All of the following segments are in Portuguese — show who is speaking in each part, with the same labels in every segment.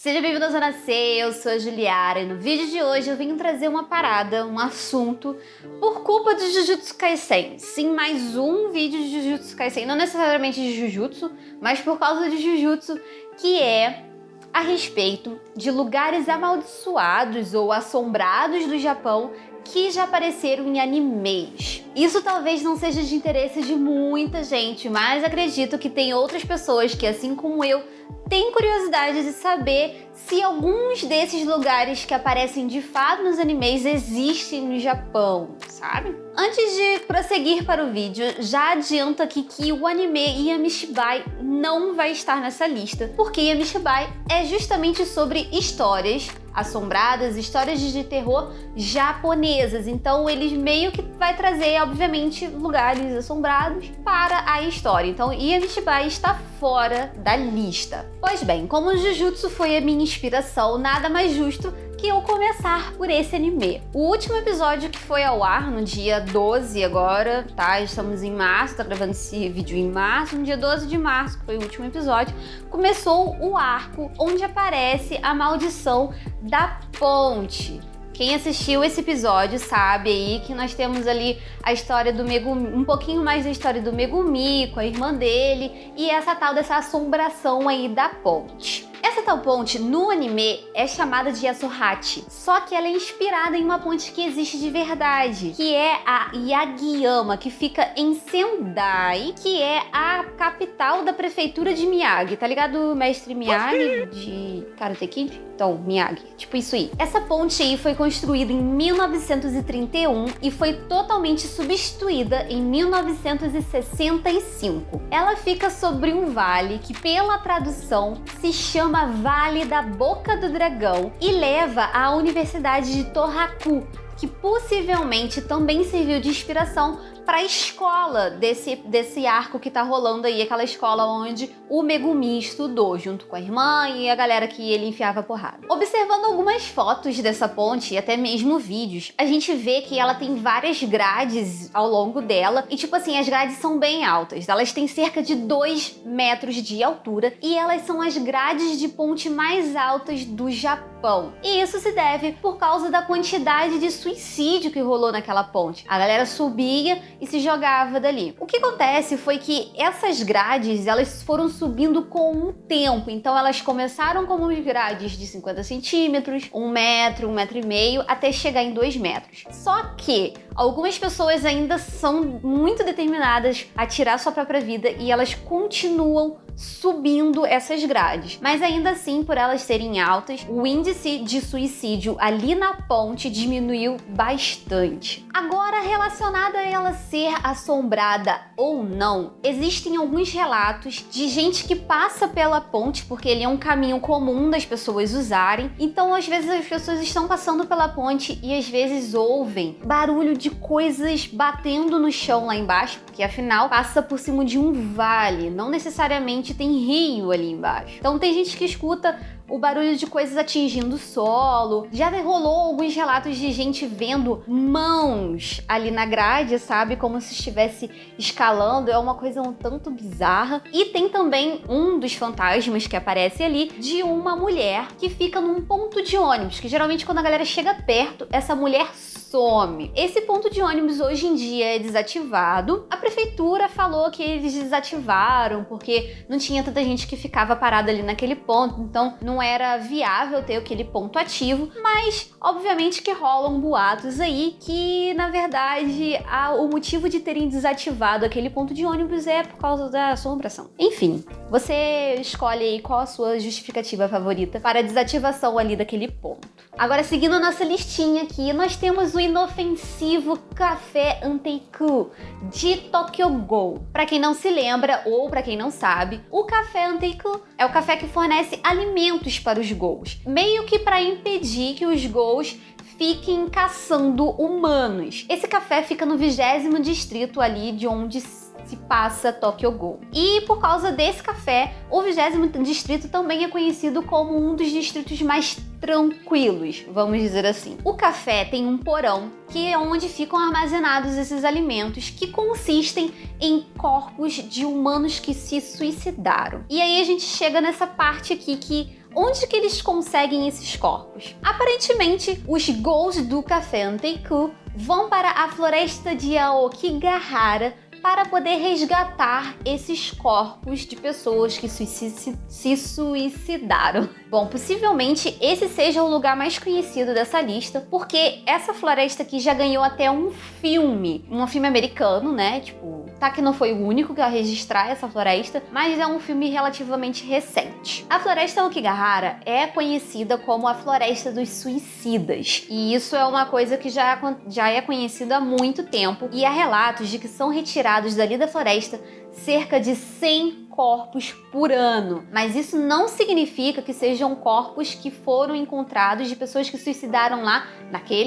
Speaker 1: Seja bem-vindo à Zona C, eu sou a Juliara e no vídeo de hoje eu vim trazer uma parada, um assunto, por culpa de Jujutsu Kaisen. Sim, mais um vídeo de Jujutsu Kaisen, não necessariamente de Jujutsu, mas por causa de Jujutsu, que é a respeito de lugares amaldiçoados ou assombrados do Japão que já apareceram em animes. Isso talvez não seja de interesse de muita gente, mas acredito que tem outras pessoas que, assim como eu, têm curiosidade de saber se alguns desses lugares que aparecem de fato nos animes existem no Japão, sabe? Antes de prosseguir para o vídeo, já adianto aqui que o anime Yamishibai não vai estar nessa lista, porque Yamishibai é justamente sobre histórias assombradas, histórias de terror japonesas. Então eles meio que vai trazer, obviamente, lugares assombrados para a história. Então Yamishibai está fora da lista. Pois bem, como o Jujutsu foi a minha inspiração, nada mais justo que eu começar por esse anime. O último episódio que foi ao ar no dia 12 agora, tá? Estamos em março, tá gravando esse vídeo em março. No dia 12 de março, que foi o último episódio, começou o arco onde aparece a maldição da ponte. Quem assistiu esse episódio sabe aí que nós temos ali a história do Megumi, um pouquinho mais da história do Megumi com a irmã dele e essa tal dessa assombração aí da ponte. Essa tal ponte no anime é chamada de Yasuhachi, só que ela é inspirada em uma ponte que existe de verdade, que é a Yagiyama, que fica em Sendai, que é a capital da prefeitura de Miyagi. Tá ligado o mestre Miyagi de Karate Kid? Então, Miyagi, tipo isso aí. Essa ponte aí foi construída em 1931 e foi totalmente substituída em 1965. Ela fica sobre um vale que, pela tradução, se chama Vale da Boca do Dragão e leva à Universidade de Tohaku, que possivelmente também serviu de inspiração para a escola desse arco que tá rolando aí, aquela escola onde o Megumi estudou, junto com a irmã e a galera que ele enfiava porrada. Observando algumas fotos dessa ponte e até mesmo vídeos, a gente vê que ela tem várias grades ao longo dela e, tipo assim, as grades são bem altas. Elas têm cerca de 2 metros de altura e elas são as grades de ponte mais altas do Japão. E isso se deve por causa da quantidade de suicídio que rolou naquela ponte. A galera subia e se jogava dali. O que acontece foi que essas grades, elas foram subindo com o tempo. Então elas começaram como grades de 50 centímetros, 1 metro, 1,5 metro, até chegar em 2 metros. Só que algumas pessoas ainda são muito determinadas a tirar sua própria vida e elas continuam subindo essas grades. Mas ainda assim, por elas serem altas, o índice de suicídio ali na ponte diminuiu bastante. Agora, relacionada a ela ser assombrada ou não, existem alguns relatos de gente que passa pela ponte, porque ele é um caminho comum das pessoas usarem. Então, às vezes, as pessoas estão passando pela ponte e às vezes ouvem barulho de coisas batendo no chão lá embaixo, porque afinal passa por cima de um vale, não necessariamente tem rio ali embaixo. Então tem gente que escuta o barulho de coisas atingindo o solo. Já rolou alguns relatos de gente vendo mãos ali na grade, sabe? Como se estivesse escalando. É uma coisa um tanto bizarra. E tem também um dos fantasmas que aparece ali de uma mulher que fica num ponto de ônibus, que geralmente quando a galera chega perto, essa mulher some. Esse ponto de ônibus hoje em dia é desativado. A prefeitura falou que eles desativaram porque não tinha tanta gente que ficava parada ali naquele ponto, então não era viável ter aquele ponto ativo, mas obviamente que rolam boatos aí que, na verdade, o motivo de terem desativado aquele ponto de ônibus é por causa da assombração. Enfim, você escolhe aí qual a sua justificativa favorita para a desativação ali daquele ponto. Agora, seguindo a nossa listinha aqui, nós temos o inofensivo Café Anteiku de Tokyo Ghoul. Para quem não se lembra ou para quem não sabe, o Café Anteiku é o café que fornece alimentos para os ghouls, meio que para impedir que os ghouls fiquem caçando humanos. Esse café fica no 20º distrito ali de onde se passa Tokyo Ghoul. E por causa desse café, o 20º distrito também é conhecido como um dos distritos mais tranquilos, vamos dizer assim. O café tem um porão, que é onde ficam armazenados esses alimentos, que consistem em corpos de humanos que se suicidaram. E aí a gente chega nessa parte aqui que onde que eles conseguem esses corpos? Aparentemente, os ghouls do Café Anteiku vão para a floresta de Aokigahara para poder resgatar esses corpos de pessoas que se suicidaram. Bom, possivelmente esse seja o lugar mais conhecido dessa lista, porque essa floresta aqui já ganhou até um filme americano, né? Tipo, tá que não foi o único a registrar essa floresta, mas é um filme relativamente recente. A floresta Aokigahara é conhecida como a floresta dos suicidas, e isso é uma coisa que já é conhecida há muito tempo, e há relatos de que são retirados dali da floresta cerca de 100 corpos por ano. Mas isso não significa que sejam corpos que foram encontrados de pessoas que suicidaram lá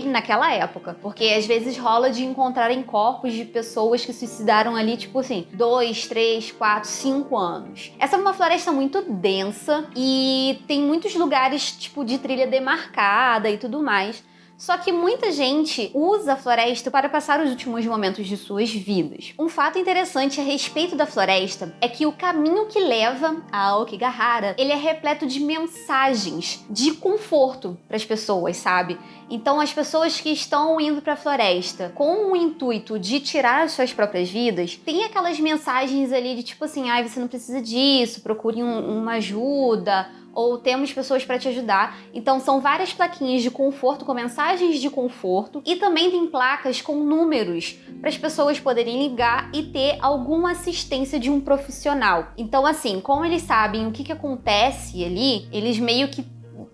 Speaker 1: naquela época. Porque às vezes rola de encontrarem corpos de pessoas que suicidaram ali, tipo assim, 2, 3, 4, 5 anos. Essa é uma floresta muito densa e tem muitos lugares, tipo, de trilha demarcada e tudo mais. Só que muita gente usa a floresta para passar os últimos momentos de suas vidas. Um fato interessante a respeito da floresta é que o caminho que leva a Aokigahara, ele é repleto de mensagens de conforto para as pessoas, sabe? Então as pessoas que estão indo para a floresta com o intuito de tirar as suas próprias vidas, tem aquelas mensagens ali de tipo assim, ai, você não precisa disso, procure uma ajuda, ou temos pessoas para te ajudar. Então são várias plaquinhas de conforto com mensagens de conforto e também tem placas com números para as pessoas poderem ligar e ter alguma assistência de um profissional. Então assim, como eles sabem o que acontece ali, eles meio que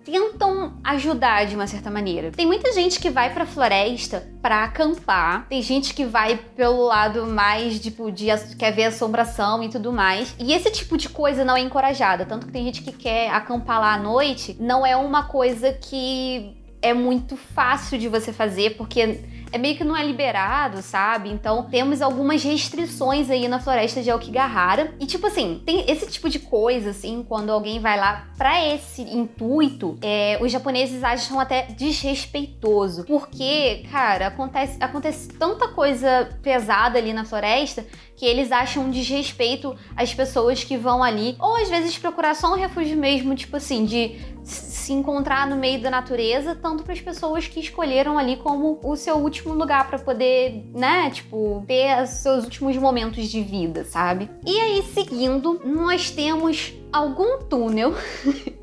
Speaker 1: tentam ajudar de uma certa maneira. Tem muita gente que vai pra floresta pra acampar, tem gente que vai pelo lado mais, tipo, quer ver assombração e tudo mais. E esse tipo de coisa não é encorajada, tanto que tem gente que quer acampar lá à noite, não é uma coisa que é muito fácil de você fazer, porque é meio que não é liberado, sabe? Então temos algumas restrições aí na floresta de Aokigahara. E tipo assim, tem esse tipo de coisa, assim, quando alguém vai lá pra esse intuito, os japoneses acham até desrespeitoso. Porque, cara, acontece tanta coisa pesada ali na floresta que eles acham um desrespeito às pessoas que vão ali. Ou às vezes procurar só um refúgio mesmo, tipo assim, de se encontrar no meio da natureza, tanto para as pessoas que escolheram ali como o seu último lugar para poder, né, tipo, ter os seus últimos momentos de vida, sabe? E aí, seguindo, nós temos algum túnel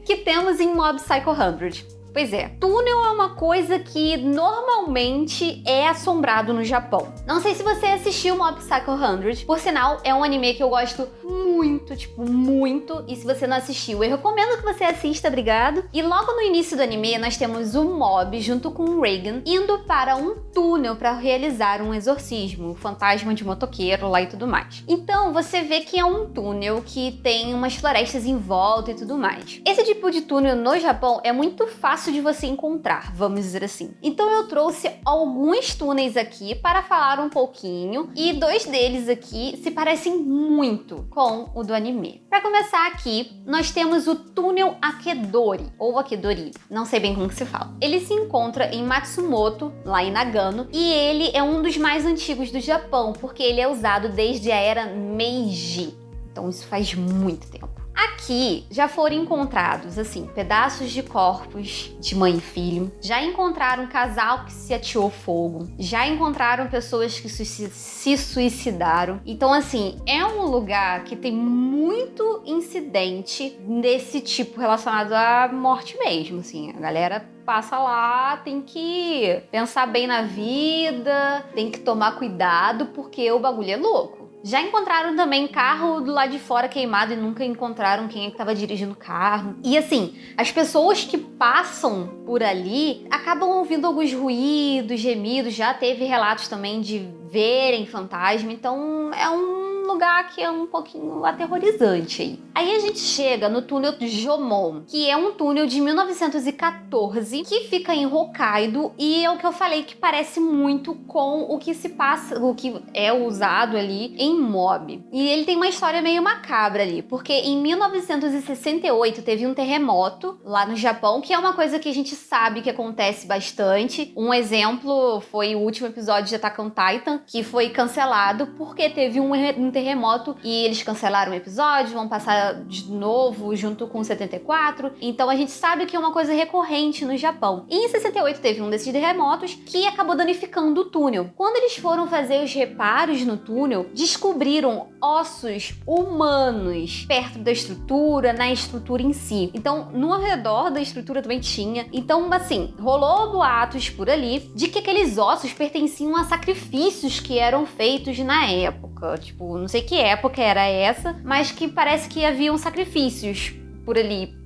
Speaker 1: que temos em Mob Psycho 100. Pois é, túnel é uma coisa que normalmente é assombrado no Japão. Não sei se você assistiu Mob Psycho 100, por sinal, é um anime que eu gosto muito, tipo, muito. E se você não assistiu, eu recomendo que você assista, obrigado. E logo no início do anime, nós temos o Mob, junto com o Reagan, indo para um túnel para realizar um exorcismo, o fantasma de motoqueiro lá e tudo mais. Então, você vê que é um túnel que tem umas florestas em volta e tudo mais. Esse tipo de túnel no Japão é muito fácil de você encontrar, vamos dizer assim. Então eu trouxe alguns túneis aqui para falar um pouquinho, e 2 deles aqui se parecem muito com o do anime. Para começar aqui, nós temos o túnel Akedori, ou Akedori, não sei bem como que se fala. Ele se encontra em Matsumoto, lá em Nagano, e ele é um dos mais antigos do Japão, porque ele é usado desde a era Meiji. Então isso faz muito tempo. Aqui já foram encontrados, assim, pedaços de corpos de mãe e filho, já encontraram um casal que se ateou fogo, já encontraram pessoas que se suicidaram. Então, assim, é um lugar que tem muito incidente desse tipo relacionado à morte mesmo, assim. A galera passa lá, tem que pensar bem na vida, tem que tomar cuidado, porque o bagulho é louco. Já encontraram também carro do lado de fora queimado e nunca encontraram quem é que estava dirigindo o carro. E assim, as pessoas que passam por ali acabam ouvindo alguns ruídos, gemidos. Já teve relatos também de verem fantasma. Então é um lugar que é um pouquinho aterrorizante aí. Aí a gente chega no túnel de Jomon, que é um túnel de 1914 que fica em Hokkaido, e é o que eu falei que parece muito com o que se passa, o que é usado ali em Mob. E ele tem uma história meio macabra ali, porque em 1968 teve um terremoto lá no Japão, que é uma coisa que a gente sabe que acontece bastante. Um exemplo foi o último episódio de Attack on Titan, que foi cancelado porque teve um terremoto terremoto e eles cancelaram o episódio, vão passar de novo junto com 74. Então a gente sabe que é uma coisa recorrente no Japão. E em 68 teve um desses terremotos que acabou danificando o túnel. Quando eles foram fazer os reparos no túnel, descobriram ossos humanos perto da estrutura, na estrutura em si. Então, no redor da estrutura também tinha. Então, assim, rolou boatos por ali de que aqueles ossos pertenciam a sacrifícios que eram feitos na época. Tipo, não sei que época era essa, mas que parece que haviam sacrifícios por ali,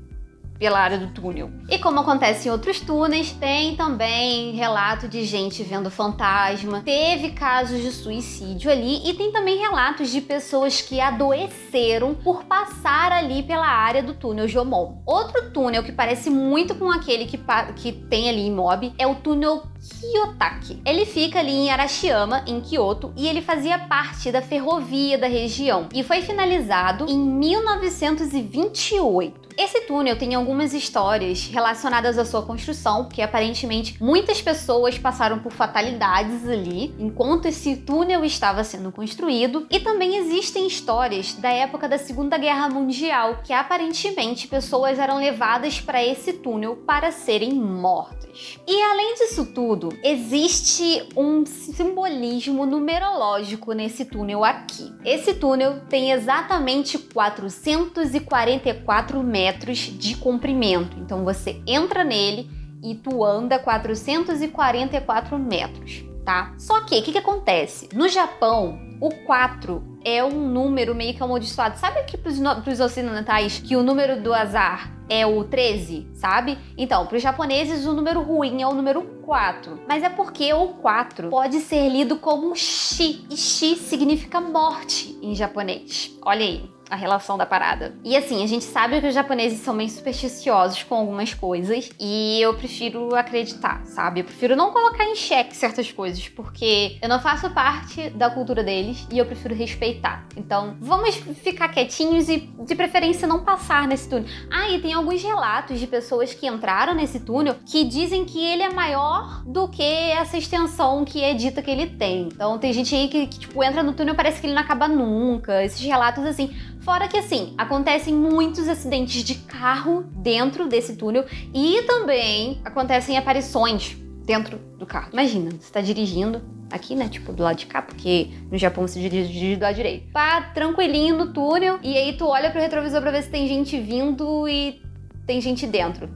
Speaker 1: pela área do túnel. E como acontece em outros túneis, tem também relato de gente vendo fantasma, teve casos de suicídio ali e tem também relatos de pessoas que adoeceram por passar ali pela área do túnel Jomon. Outro túnel que parece muito com aquele que tem ali em Mob é o túnel Kiyotaki. Ele fica ali em Arashiyama, em Kyoto, e ele fazia parte da ferrovia da região e foi finalizado em 1928. Esse túnel tem algumas histórias relacionadas à sua construção, porque aparentemente muitas pessoas passaram por fatalidades ali enquanto esse túnel estava sendo construído, e também existem histórias da época da Segunda Guerra Mundial, que aparentemente pessoas eram levadas para esse túnel para serem mortas. E além disso tudo, existe um simbolismo numerológico nesse túnel aqui. Esse túnel tem exatamente 444 metros de comprimento. Então você entra nele e tu anda 444 metros, tá? Só que, o que acontece? No Japão, o 4 é um número meio que amaldiçoado. Sabe que pros ocidentais que o número do azar é o 13, sabe? Então, para os japoneses, o número ruim é o número 4. Mas é porque o 4 pode ser lido como shi. E shi significa morte em japonês. Olha aí a relação da parada. E assim, a gente sabe que os japoneses são bem supersticiosos com algumas coisas e eu prefiro acreditar, sabe? Eu prefiro não colocar em xeque certas coisas, porque eu não faço parte da cultura deles e eu prefiro respeitar. Então, vamos ficar quietinhos e, de preferência, não passar nesse túnel. Ah, e tem alguns relatos de pessoas que entraram nesse túnel que dizem que ele é maior do que essa extensão que é dita que ele tem. Então, tem gente aí que tipo, entra no túnel e parece que ele não acaba nunca. Esses relatos, assim. Fora que, assim, acontecem muitos acidentes de carro dentro desse túnel e também acontecem aparições dentro do carro. Imagina, você tá dirigindo aqui, né, tipo, do lado de cá, porque no Japão você dirige do lado direito. Tá tranquilinho no túnel e aí tu olha pro retrovisor pra ver se tem gente vindo e tem gente dentro.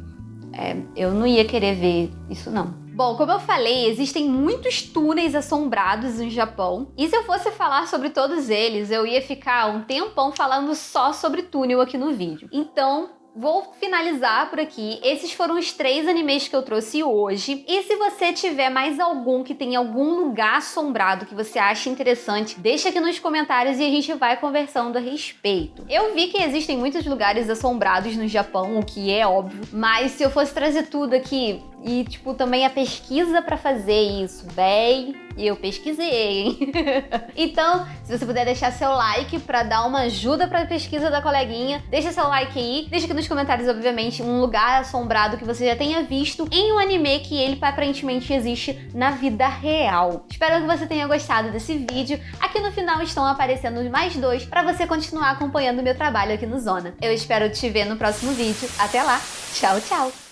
Speaker 1: Eu não ia querer ver isso, não. Bom, como eu falei, existem muitos túneis assombrados no Japão. E se eu fosse falar sobre todos eles, eu ia ficar um tempão falando só sobre túnel aqui no vídeo. Então, vou finalizar por aqui. Esses foram os 3 animes que eu trouxe hoje. E se você tiver mais algum que tem algum lugar assombrado que você acha interessante, deixa aqui nos comentários e a gente vai conversando a respeito. Eu vi que existem muitos lugares assombrados no Japão, o que é óbvio. Mas se eu fosse trazer tudo aqui e, tipo, também a pesquisa pra fazer isso, véi, eu pesquisei, hein? Então, se você puder deixar seu like pra dar uma ajuda pra pesquisa da coleguinha, deixa seu like aí, deixa aqui nos comentários, obviamente, um lugar assombrado que você já tenha visto em um anime que ele aparentemente existe na vida real. Espero que você tenha gostado desse vídeo. Aqui no final estão aparecendo mais 2 pra você continuar acompanhando o meu trabalho aqui no Zona. Eu espero te ver no próximo vídeo. Até lá, tchau, tchau!